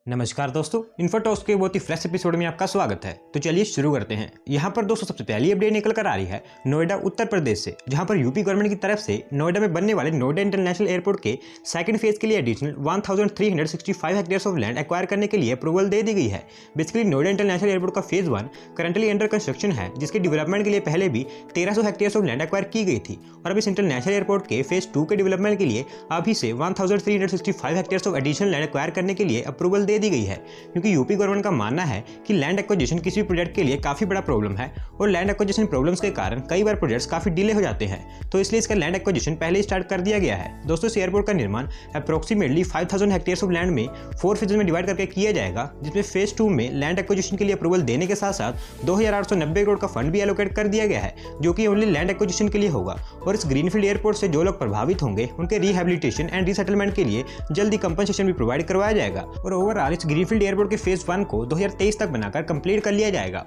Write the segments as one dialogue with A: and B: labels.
A: नमस्कार दोस्तों, इन्फोटॉक्स के बहुत ही फ्रेश एपिसोड में आपका स्वागत है। तो चलिए शुरू करते हैं। यहाँ पर दोस्तों सबसे पहली अपडेट निकल कर आ रही है नोएडा उत्तर प्रदेश से, जहाँ पर यूपी गवर्नमेंट की तरफ से नोएडा में बनने वाले नोएडा इंटरनेशनल एयरपोर्ट के सेकंड फेज के लिए additional 1365 hectares of land acquire करने के लिए अप्रूवल दे दी गई है। बेसिकली नोएडा इंटरनेशनल एयरपोर्ट का फेज 1 करंटली अंडर कंस्ट्रक्शन है, जिसके डेवलपमेंट के लिए पहले भी 1300 हेक्टेयर्स ऑफ लैंड एक्वायर की गई थी और अब इस इंटरनेशनल एयरपोर्ट के फेज 2 के डेवलपमेंट के लिए अभी से 1365 hectares of additional land acquire करने के लिए अप्रूवल दे दी गई है। क्योंकि यूपी गवर्नमेंट का मानना है कि लैंड एक्विजिशन किसी भी प्रोजेक्ट के लिए काफी बड़ा प्रॉब्लम है और लैंड एक्विजिशन प्रॉब्लम्स के कारण कई बार प्रोजेक्ट्स काफी डिले हो जाते हैं, तो इसलिए इसका लैंड एक्विजिशन पहले ही स्टार्ट कर दिया गया है। दोस्तों, इस एयरपोर्ट का निर्माण अप्रोक्सीमेटली 5000 हेक्टेयर्स ऑफ लैंड में 4 फेज में डिवाइड करके किया जाएगा, जिसमें फेज 2 में लैंड एक्विजिशन के लिए अप्रूवल देने के साथ साथ 2890 करोड़ का फंड भी एलोकेट कर दिया गया है, जो कि ओनली लैंड एक्विजिशन के लिए होगा। और इस ग्रीनफील्ड एयरपोर्ट से जो लोग प्रभावित होंगे उनके रिहेबिलिटेशन एंड रीसेटलमेंट के लिए जल्दी कंपनसेशन भी प्रोवाइड करवाया जाएगा और ओवरऑल इस ग्रीनफील्ड एयरपोर्ट के फेज 1 को 2023 तक बनाकर कंप्लीट कर लिया जाएगा।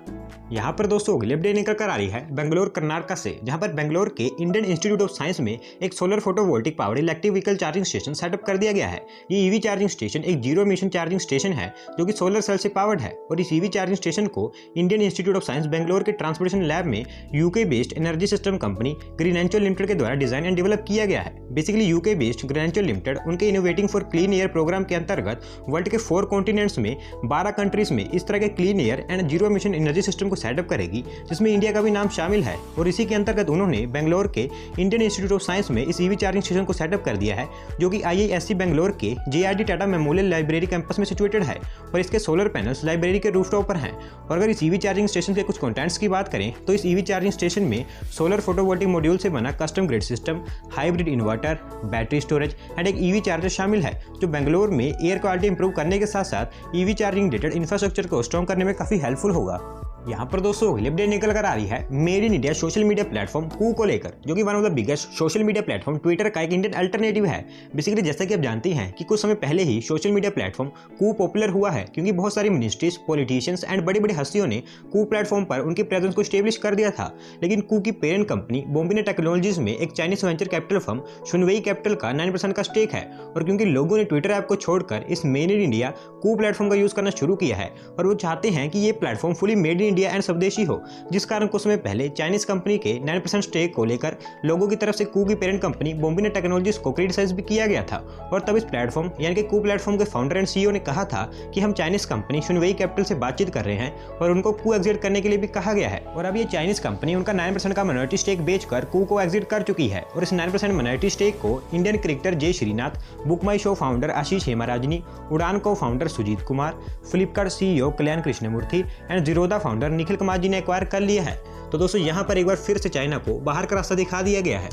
A: यहाँ पर दोस्तों अगली अपडेट निकल कर आ रही है बेंगलोर कर्नाटक से, जहाँ पर बेंगलोर के इंडियन इंस्टीट्यूट ऑफ साइंस में एक solar photovoltaic powered electric vehicle charging station setup कर दिया गया है। ये ईवी चार्जिंग स्टेशन एक जीरो एमिशन चार्जिंग स्टेशन है जो कि सोलर सेल से पावर्ड है और इस ईवी चार्जिंग स्टेशन को Indian institute of science Bangalore के ट्रांसपोर्टेशन लैब में UK based energy system company Greenenture limited के द्वारा डिजाइन एंड डेवलप किया गया है। Basically UK based Greenenture limited उनके innovating for clean air programme के अंतर्गत वर्ल्ड के 4 कॉन्टिनेंट्स में 12 कंट्रीज में इस तरह के clean air and zero emission energy system को सेटअप करेगी, जिसमें इंडिया का भी नाम शामिल है। और इसी के अंतर्गत उन्होंने बेंगलोर के इंडियन इंस्टीट्यूट ऑफ साइंस में इस ईवी चार्जिंग स्टेशन को सेटअप कर दिया है, जो कि IISc बेंगलोर के JRD Tata memorial library campus में सिचुएटेड है और इसके सोलर पैनल्स लाइब्रेरी के रूफटॉप पर हैं। और अगर इस ईवी चार्जिंग स्टेशन के कुछ कंटेंट्स की बात करें तो इस ईवी चार्जिंग स्टेशन में सोलर फोटोवोल्टिक मॉड्यूल से बना custom grid system, hybrid inverter, battery storage and एक ईवी चार्जर शामिल है, जो बेंगलोर में एयर क्वालिटी इंप्रूव करने के साथ साथ ईवी चार्जिंग रिलेटेड इंफ्रास्ट्रक्चर को स्ट्रॉन्ग करने में काफी हेल्पफुल होगा। यहाँ पर दोस्तों अगली अपडेट निकल कर आ रही है made in India social media platform Koo को लेकर, जो कि one of the biggest social media platform Twitter का एक इंडियन अल्टरनेटिव है। बेसिकली जैसा कि आप जानते हैं कि कुछ समय पहले ही सोशल मीडिया प्लेटफॉर्म कू पॉपुलर हुआ है, क्योंकि बहुत सारी मिनिस्ट्रीज, पॉलिटिशियंस एंड बड़ी बड़ी हस्तियों ने कू प्लेटफॉर्म पर उनकी प्रेजेंस को स्टेब्लिश कर दिया था। लेकिन कू की पेरेंट कंपनी बॉम्बे टेक्नोलॉजीज में एक Chinese venture capital firm Shunwei capital का 9% का स्टेक है और क्योंकि लोगों ने ट्विटर ऐप को छोड़कर इस made in India Koo platform का यूज करना शुरू किया है और वो चाहते हैं कि ये platform fully made in India and स्वदेशी, जिस कारण कुछ समय पहले चाइनीज कंपनी के 9% स्टेक को लेकर लोगों की तरफ से कू की पेरेंट कंपनी बॉम्बे टेक्नोलॉजीज को क्रिटिसाइज भी किया गया था। और तब इस प्लेटफॉर्म यानी कि कू प्लेटफॉर्म के फाउंडर एंड CEO ने कहा था कि हम चाइनीज कंपनी शुनवेई कैपिटल से बातचीत कर रहे हैं और उनको कू एग्जिट करने के लिए भी कहा गया है। और अब ये चाइनीज कंपनी उनका 9% का माइनॉरिटी स्टेक बेचकर कू को एग्जिट कर चुकी है और इस 9% माइनॉरिटी स्टेक को Indian cricketer Jai Srinath, book my show founder Ashish Hemrajani, Udaan cofounder Sujeet Kumar, Flipkart CEO Kalyan Krishnamurthy and Zerodha founder Nikhil Kumar ji ने एक्वायर कर लिया है। तो दोस्तों यहाँ पर एक बार फिर से चाइना को बाहर का रास्ता दिखा दिया गया है।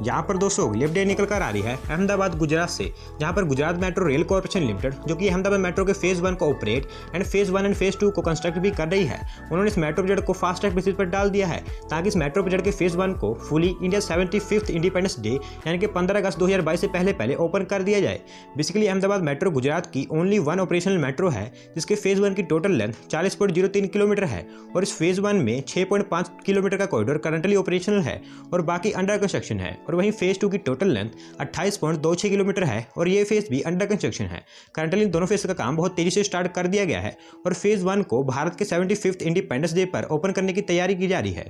A: यहाँ पर दोस्तों अगली अपडेट निकल कर आ रही है अहमदाबाद गुजरात से, जहाँ पर Gujarat metro rail corporation limited, जो कि अहमदाबाद मेट्रो के फेज 1 को operate and phase 1 and phase 2 को कंस्ट्रक्ट भी कर रही है, उन्होंने इस मेट्रो प्रोजेक्ट को फास्ट ट्रैक बेसिस पर डाल दिया है ताकि इस मेट्रो प्रोजेक्ट के फेज 1 को fully India 75th independence day यानी कि 15 अगस्त 2022 से पहले ओपन कर दिया जाए। बेसिकली अहमदाबाद मेट्रो गुजरात की ओनली 1 ऑपरेशनल मेट्रो है, जिसके फेज 1 की टोटल लेंथ 40.03 किलोमीटर है और इस फेज 1 में 6.5 किलोमीटर का कॉरिडोर करंटली ऑपरेशनल है और बाकी अंडर कंस्ट्रक्शन है। और वहीं फेज 2 की टोटल लेंथ 28.26 किलोमीटर है और ये फेज भी अंडर कंस्ट्रक्शन है। करंटली दोनों फेज का काम बहुत तेजी से स्टार्ट कर दिया गया है और फेज 1 को भारत के 75th इंडिपेंडेंस डे पर ओपन करने की तैयारी की जा रही है।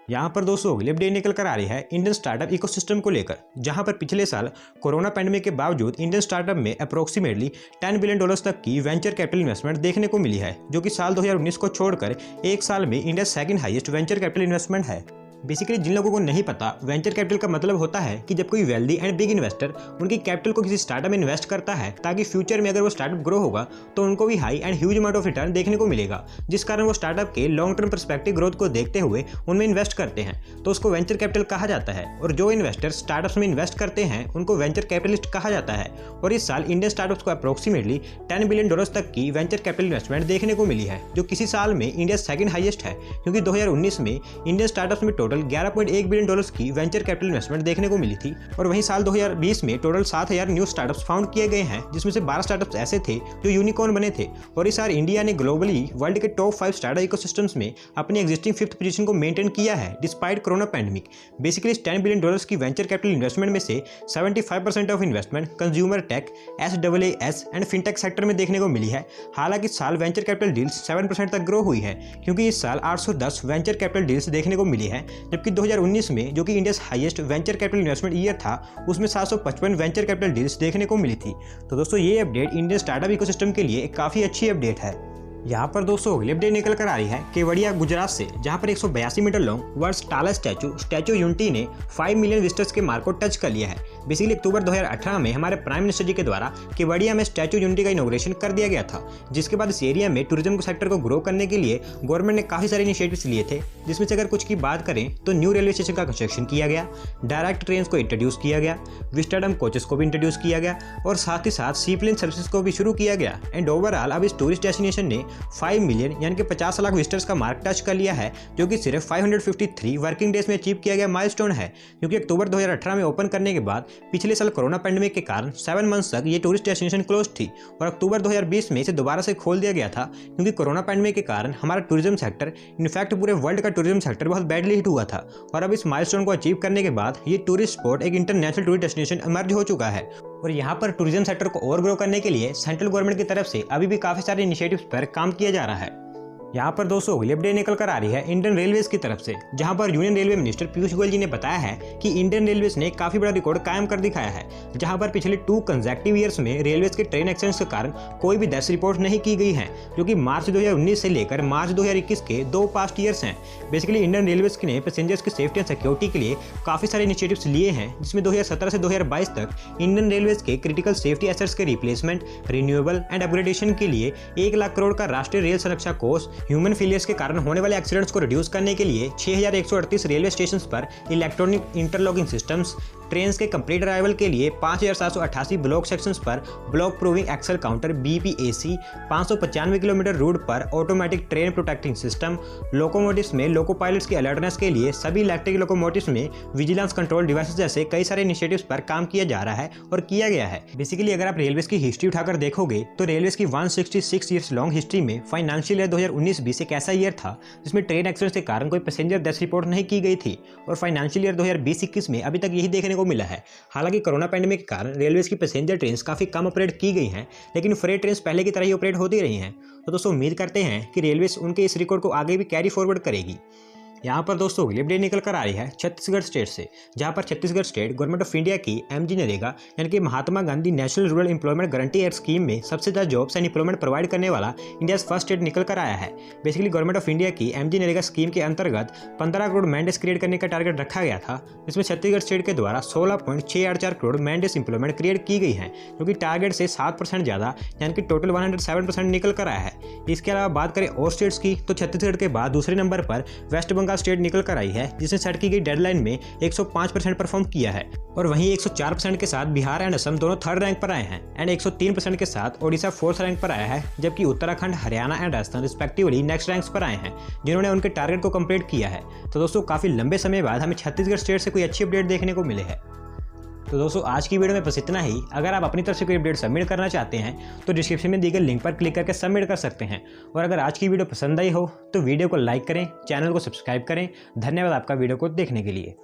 A: यहाँ पर दोस्तों अगली अपडेट निकल कर आ रही है इंडियन स्टार्टअप इकोसिस्टम को लेकर, जहाँ पर पिछले साल कोरोना पैंडेमिक के बावजूद इंडियन स्टार्टअप में अप्रोक्सीमेटली $10 बिलियन तक की वेंचर कैपिटल इन्वेस्टमेंट देखने को मिली है, जो कि साल 2019 को छोड़कर एक साल में India second highest venture capital investment है। बेसिकली जिन लोगों को नहीं पता, वेंचर कैपिटल का मतलब होता है कि जब कोई वेल्दी एंड बिग इन्वेस्टर उनकी कैपिटल को किसी स्टार्टअप में इन्वेस्ट करता है ताकि फ्यूचर में अगर वो स्टार्टअप ग्रो होगा तो उनको भी high and huge amount of return देखने को मिलेगा, जिस कारण वो स्टार्टअप के लॉन्ग टर्म पर्सपेक्टिव ग्रोथ को देखते हुए उनमें इन्वेस्ट करते हैं, तो उसको वेंचर कैपिटल कहा जाता है। और जो इन्वेस्टर स्टार्टअप्स में इन्वेस्ट करते हैं उनको वेंचर कैपिटलिस्ट कहा जाता है। और इस साल इंडियन स्टार्टअप्स को अप्रोक्सीमेटली $10 बिलियन तक की वेंचर कैपिटल इन्वेस्टमेंट देखने को मिली है, जो किसी साल में इंडिया सेकंड हाईएस्ट है, क्योंकि 2019 में इंडियन स्टार्टअप्स में टोटल टोटल 11.1 बिलियन डॉलर्स की वेंचर कैपिटल इन्वेस्टमेंट देखने को मिली थी। और वहीं साल 2020 में टोटल 7000 न्यू स्टार्टअप्स फाउंड किए गए हैं, जिसमें से 12 स्टार्टअप्स ऐसे थे जो यूनिकॉर्न बने थे। और इस साल इंडिया ने ग्लोबली वर्ल्ड के टॉप 5 स्टार्टअप इकोसिस्टम्स में अपनी एग्जिस्टिंग 5th पोजीशन को मेंटेन किया है despite corona pandemic. Basically 10 billion dollars की वेंचर कैपिटल इन्वेस्टमेंट में से 75% of investment consumer tech, SaaS and fintech sector में देखने को मिली है। हालांकि इस साल वेंचर कैपिटल डील्स 7% तक ग्रो हुई है, क्योंकि इस साल 810 वेंचर कैपिटल डील्स देखने को मिली है, जबकि 2019 में जो कि India highest venture capital investment year था उसमें 755 वेंचर कैपिटल डील्स देखने को मिली थी। तो दोस्तों ये अपडेट इंडियन स्टार्टअप इकोसिस्टम के लिए एक काफ़ी अच्छी अपडेट है। यहाँ पर दोस्तों अगली अपडेट निकल कर आ रही है केवड़िया गुजरात से, जहाँ पर 182 metre long world's tallest statue unity ने 5 मिलियन विजिटर्स के मार्क को टच कर लिया है। बेसिकली अक्टूबर 2018 में हमारे प्राइम मिनिस्टर जी के द्वारा केवड़िया में स्टैचू यूनिटी का इनॉग्रेशन कर दिया गया था, जिसके बाद इस एरिया में टूरिज्म के सेक्टर को ग्रो करने के लिए गवर्नमेंट ने काफ़ी सारे इनिशिएटिव्स लिए थे, जिसमें से अगर कुछ की बात करें तो न्यू रेलवे स्टेशन का कंस्ट्रक्शन किया गया, डायरेक्ट ट्रेन को इंट्रोड्यूस किया गया, विस्टाडम कोचेस को भी इंट्रोड्यूस किया गया और साथ ही साथ सीप्लेन सर्विसेज को भी शुरू किया गया। एंड ओवरऑल अब इस टूरिस्ट डेस्टिनेशन ने 5 मिलियन यानी कि 50 लाख विजिटर्स का मार्क टच कर लिया है, जो कि सिर्फ 553 वर्किंग डेज में अचीव किया गया माइलस्टोन है। क्योंकि अक्टूबर 2018 में ओपन करने के बाद पिछले साल कोरोना पैंडेमिक के कारण 7 मंथ्स तक ये टूरिस्ट डेस्टिनेशन क्लोज थी और अक्टूबर 2020 में इसे दोबारा से खोल दिया गया था, क्योंकि कोरोना पैंडेमिक के कारण हमारा टूरिज्म सेक्टर, इनफैक्ट पूरे वर्ल्ड का टूरिज्म सेक्टर बहुत बैडली हिट हुआ था। और अब इस माइलस्टोन को अचीव करने के बाद ये टूरिस्ट स्पॉट एक इंटरनेशनल टूरिस्ट डेस्टिनेशन इमर्ज हो चुका है। और यहाँ पर टूरिज्म सेक्टर को और ग्रो करने के लिए सेंट्रल गवर्नमेंट की तरफ से अभी भी काफ़ी सारे इनिशिएटिव्स पर काम किया जा रहा है। यहाँ पर दोस्तों अगली अपडेट निकल कर आ रही है इंडियन रेलवेज की तरफ से, जहाँ पर union railway minister Piyush Goyal ji ने बताया है कि इंडियन रेलवेज ने काफ़ी बड़ा रिकॉर्ड कायम कर दिखाया है, जहाँ पर पिछले 2 कंसेक्टिव ईयर्स में रेलवेज के ट्रेन एक्सीडेंट्स के कारण कोई भी डेथ रिपोर्ट नहीं की गई है, जो कि मार्च 2019 से लेकर मार्च 2021 के 2 पास्ट ईयर्स हैं। बेसिकली इंडियन रेलवेज ने पैसेंजर्स की सेफ्टी एंड सिक्योरिटी के लिए काफ़ी सारे इनिशिएटिव्स लिए हैं, जिसमें 2017 से 2022 तक इंडियन रेलवेज के क्रिटिकल सेफ्टी एसेट्स के रिप्लेसमेंट, रिन्यूएबल एंड अपग्रेडेशन के लिए 1 लाख करोड़ का राष्ट्रीय रेल सुरक्षा कोष, ह्यूमन फेलियर्स के कारण होने वाले एक्सीडेंट्स को रिड्यूस करने के लिए 6138 रेलवे स्टेशंस पर इलेक्ट्रॉनिक इंटरलॉकिंग सिस्टम्स, ट्रेन के कंप्लीट अराइवल के लिए 5788 ब्लॉक सेक्शंस पर block proving axle counter BPAC, 595 kilometre route पर automatic train protecting system, locomotives में लोको पायलट्स की अलर्टनेस के लिए सभी इलेक्ट्रिक लोकोमोटिव्स में विजिलेंस कंट्रोल डिवाइसेस जैसे कई सारे इनिशिएटिव्स पर काम किया जा रहा है और किया गया है। बेसिकली अगर आप रेलवेज की हिस्ट्री उठाकर देखोगे तो रेलवेज की 166 ईयर्स लॉन्ग हिस्ट्री में फाइनेंशियल ईयर 2019-20 एक ऐसा ईयर था जिसमें ट्रेन एक्सीडेंट्स के कारण कोई पैसेंजर डेथ रिपोर्ट नहीं की गई थी, और फाइनेंशियल ईयर 2020-21 में अभी तक यही देखने को मिला है। हालांकि कोरोना पैंडेमिक के कारण रेलवेज की पैसेंजर ट्रेन काफ़ी कम ऑपरेट की गई हैं, लेकिन फ्रेट ट्रेन पहले की तरह ही ऑपरेट होती रही हैं। तो दोस्तों उम्मीद करते हैं कि रेलवेज उनके इस रिकॉर्ड को आगे भी कैरी फॉरवर्ड करेगी। यहाँ पर दोस्तों अगली अपडेट निकल कर आ रही है छत्तीसगढ़ स्टेट से, जहाँ पर Chhattisgarh state government of India की MG नरेगा यानी कि Mahatma Gandhi national rural employment guarantee act scheme में सबसे ज़्यादा जॉब्स एंड एम्प्लॉयमेंट प्रोवाइड करने वाला इंडिया फर्स्ट स्टेट निकल कर आया है। बेसिकली गवर्नमेंट ऑफ इंडिया की MG नरेगा स्कीम के अंतर्गत 15 करोड़ मैंडेट्स क्रिएट करने का टारगेट रखा गया था, जिसमें छत्तीसगढ़ स्टेट के द्वारा 16.684 करोड़ मैंडेट्स एम्प्लॉयमेंट क्रिएट की गई हैं, जो कि टारगेट से 7% ज़्यादा यानी कि टोटल 107% निकल कर आया है। इसके अलावा बात करें और स्टेट्स की तो छत्तीसगढ़ के बाद दूसरे नंबर पर वेस्ट बंगाल स्टेट निकल कर आई है, जिसने सेट की गई डेडलाइन में 105% परफॉर्म किया है। और वहीं 104% के साथ बिहार एंड असम दोनों 3rd रैंक पर आए हैं एंड 103% के साथ ओडिशा 4th रैंक पर आया है, जबकि Uttarakhand, Haryana and Rajasthan respectively next ranks पर आए हैं, जिन्होंने उनके टारगेट को कंप्लीट किया है। तो दोस्तों काफ़ी लंबे समय बाद हमें छत्तीसगढ़ स्टेट से कोई अच्छी अपडेट देखने को मिले है। तो दोस्तों आज की वीडियो में बस इतना ही। अगर आप अपनी तरफ से कोई अपडेट सबमिट करना चाहते हैं तो डिस्क्रिप्शन में दी गई लिंक पर क्लिक करके सबमिट कर सकते हैं। और अगर आज की वीडियो पसंद आई हो तो वीडियो को लाइक करें, चैनल को सब्सक्राइब करें। धन्यवाद आपका वीडियो को देखने के लिए।